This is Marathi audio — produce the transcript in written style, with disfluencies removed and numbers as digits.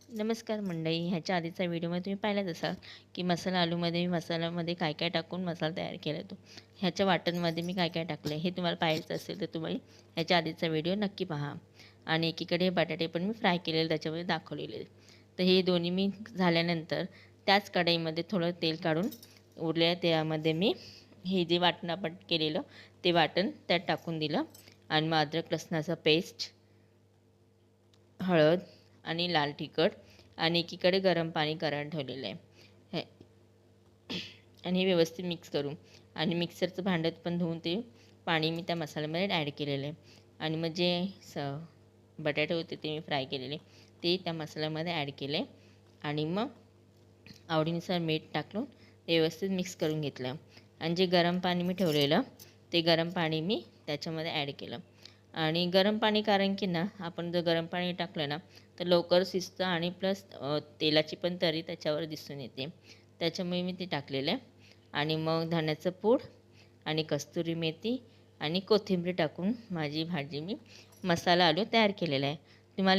नमस्कार मंडळी. ह्याच्या आधीचा व्हिडिओमध्ये तुम्ही पाहिलाच असाल की मसाला आलूमध्ये मी मसाल्यामध्ये काय काय टाकून मसाला तयार केला तो. ह्याच्या वाटणमध्ये मी काय काय टाकलं हे तुम्हाला पाहायचं असेल तर तुम्ही ह्याच्या आधीचा व्हिडिओ नक्की पहा. आणि एकीकडे हे बटाटे पण मी फ्राय केलेले त्याच्यामध्ये दाखवलेले. तर हे दोन्ही मी झाल्यानंतर त्याच कढईमध्ये थोडं तेल काढून उरलेल्या त्यामध्ये मी हे जे वाटण आपण केलेलं ते वाटण त्यात टाकून दिलं. आणि मग अद्रक लसणाचा पेस्ट, हळद आणि लाल तिखट आणि एकीकडे गरम पाणी करायला ठेवलेलं आहे हे. आणि हे व्यवस्थित मिक्स करून आणि मिक्सरचं भांडं पण धुवून ते पाणी मी त्या मसाल्यामध्ये ॲड केलेलं आहे. आणि मग जे बटाटे होते ते मी फ्राय केलेले ते त्या मसाल्यामध्ये ॲड केले. आणि मग आवडीनुसार मीठ टाकून ते व्यवस्थित मिक्स करून घेतलं. आणि जे गरम पाणी मी ठेवलेलं ते गरम पाणी मी त्याच्यामध्ये ॲड केलं. आणि गरम पाणी कारण की ना आपण जर गरम पाणी टाकलं ना तर लवकर शिजतं आणि प्लस तेलाची पण तरी त्याच्यावर दिसून येते. त्याच्यामुळे मी ते टाकलेलं आहे. आणि मग धण्याचं पूड आणि कस्तुरी मेथी आणि कोथिंबीर टाकून माझी भाजी मी मसाला आलू तयार केलेला आहे.